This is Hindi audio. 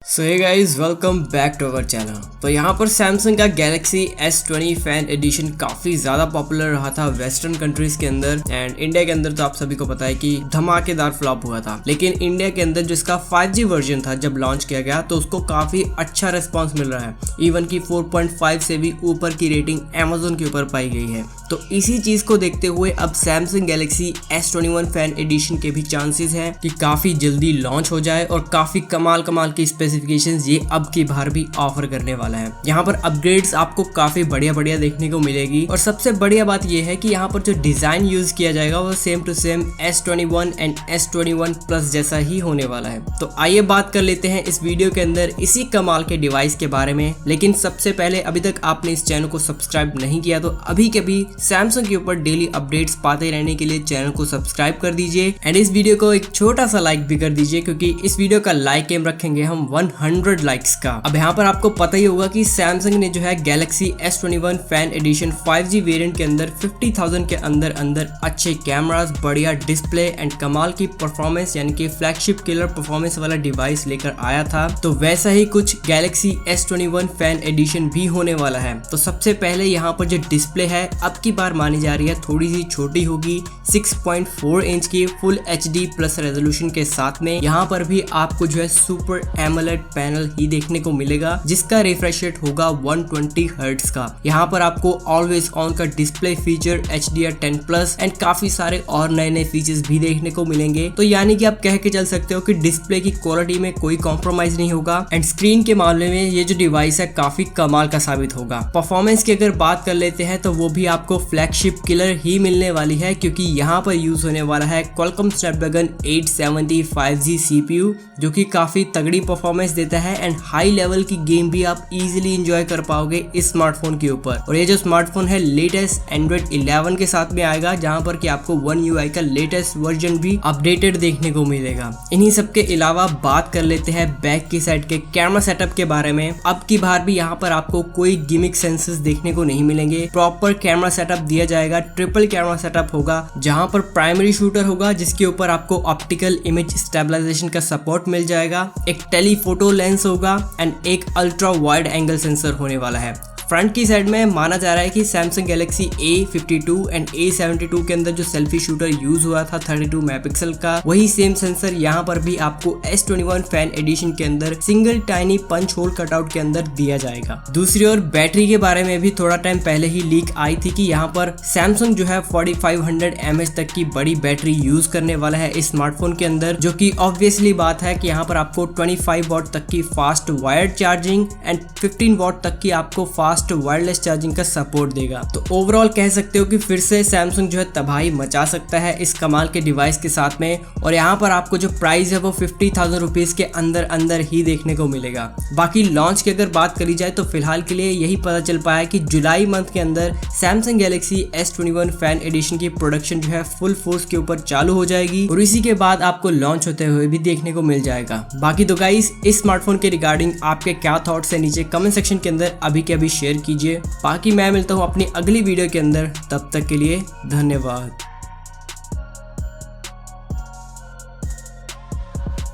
So hey guys, welcome back to our channel. तो यहाँ पर सैमसंग का गैलेक्सी S20 फैन एडिशन काफी ज्यादा पॉपुलर रहा था वेस्टर्न कंट्रीज के अंदर एंड इंडिया के अंदर तो आप सभी को पता है कि धमाकेदार फ्लॉप हुआ था। लेकिन इंडिया के अंदर जिसका 5G वर्जन था जब लॉन्च किया गया तो उसको काफी अच्छा रिस्पॉन्स मिल रहा है। इवन की 4.5 से भी ऊपर की रेटिंग Amazon के ऊपर पाई गई है। तो इसी चीज को देखते हुए अब Samsung Galaxy S21 fan edition के भी चांसेस हैं कि काफी जल्दी लॉन्च हो जाए और काफी कमाल की स्पेसिफिकेशंस ये अब की बार भी ऑफर करने वाला है। यहाँ पर अपग्रेड्स आपको काफी बढ़िया देखने को मिलेगी और सबसे बढ़िया बात ये है कि यहाँ पर जो डिजाइन यूज किया जाएगा वो same to same S21 and S21 plus जैसा ही होने वाला है। तो आइए बात कर लेते हैं इस वीडियो के अंदर इसी कमाल के डिवाइस के बारे में। लेकिन सबसे पहले अभी तक आपने इस चैनल को सब्सक्राइब नहीं किया तो अभी के भी सैमसंग के ऊपर डेली अपडेट्स पाते रहने के लिए चैनल को सब्सक्राइब कर दीजिए एंड इस वीडियो को एक छोटा सा लाइक भी कर दीजिए, क्योंकि इस वीडियो का लाइक एम रखेंगे हम 100 लाइक्स का। अब यहाँ पर आपको पता ही होगा कि सैमसंग ने जो है Galaxy S21 fan addition 5G variant के अंदर 50,000 के अंदर अच्छे कैमरास, बढ़िया डिस्प्ले एंड कमाल की परफॉर्मेंस यानी कि फ्लैगशिप किलर परफॉर्मेंस वाला डिवाइस लेकर आया था। तो वैसा ही कुछ गैलेक्सी S21 फैन एडिशन भी होने वाला है। तो सबसे पहले यहाँ पर जो डिस्प्ले है अब की बार मानी जा रही है थोड़ी सी छोटी होगी, 6.4 इंच की फुल HD प्लस रेजोल्यूशन के साथ में। यहाँ पर भी आपको जो है सुपर एमोलेड पैनल ही देखने को मिलेगा जिसका रिफ्रेश रेट होगा 120 हर्ट्ज का। यहाँ पर आपको ऑलवेज ऑन का डिस्प्ले फीचर, HDR10+ एंड काफी सारे और नए फीचर्स भी देखने को मिलेंगे। तो यानी कि आप कह के चल सकते हो कि डिस्प्ले की क्वालिटी में कोई कॉम्प्रोमाइज नहीं होगा एंड स्क्रीन के मामले में ये जो डिवाइस है काफी कमाल का साबित होगा। परफॉर्मेंस की अगर बात कर लेते हैं तो वो भी आपको फ्लैगशिप किलर ही मिलने वाली है, क्योंकि यहाँ पर यूज होने वाला है Qualcomm Snapdragon 870 5G CPU जो कि काफी तगड़ी परफॉर्मेंस देता है एंड हाई लेवल की गेम भी आप इजीली एंजॉय कर पाओगे इस स्मार्टफोन के ऊपर। और ये जो स्मार्टफोन है लेटेस्ट Android 11 के साथ में आएगा, जहाँ पर कि आपको One UI का लेटेस्ट वर्जन भी अपडेटेड देखने को मिलेगा। इन्हीं सब के अलावा बात कर लेते हैं बैक की साइड के कैमरा सेटअप के बारे में। अब की बार भी यहाँ पर आपको कोई गिमिक सेंसर्स देखने को नहीं मिलेंगे। प्रॉपर कैमरा सेटअप दिया जाएगा, ट्रिपल कैमरा सेटअप होगा जहां पर प्राइमरी शूटर होगा जिसके ऊपर आपको ऑप्टिकल इमेज स्टेबलाइजेशन का सपोर्ट मिल जाएगा, एक टेलीफोटो लेंस होगा एंड एक अल्ट्रा वाइड एंगल सेंसर होने वाला है। फ्रंट की साइड में माना जा रहा है कि Samsung Galaxy A52 and A72 के अंदर जो सेल्फी शूटर यूज हुआ था 32 मेगापिक्सल का, वही सेम सेंसर यहाँ पर भी आपको S21 फैन एडिशन के अंदर single tiny punch hole cutout के अंदर दिया जाएगा। दूसरी ओर बैटरी के बारे में भी थोड़ा टाइम पहले ही लीक आई थी कि यहाँ पर सैमसंग जो है 4500 mAh तक की बड़ी बैटरी यूज करने वाला है इस स्मार्टफोन के अंदर, जो कि ऑब्वियसली बात है कि यहाँ पर आपको 25 वॉट तक की fast wired charging and 15 what तक की आपको फास्ट वायरलेस चार्जिंग का सपोर्ट देगा। तो ओवरऑल कह सकते हो कि फिर से सैमसंग जो है तबाही मचा सकता है इस कमाल के डिवाइस के साथ में। और यहाँ पर आपको जो प्राइस है वो 50,000 रुपीज के अंदर ही देखने को मिलेगा। बाकी लॉन्च की अगर बात करी जाए तो फिलहाल के लिए यही पता चल पाया कि जुलाई मंथ के अंदर Samsung Galaxy S21 fan addition की प्रोडक्शन जो है फुल फोर्स के ऊपर चालू हो जाएगी और इसी के बाद आपको लॉन्च होते हुए भी देखने को मिल जाएगा। बाकी तो गाइस, इस स्मार्टफोन के रिगार्डिंग आपके क्या थॉट्स है नीचे कमेंट सेक्शन के अंदर अभी के अभी शेयर कीजिए। बाकी मैं मिलता हूँ अपनी अगली वीडियो के अंदर, तब तक के लिए धन्यवाद।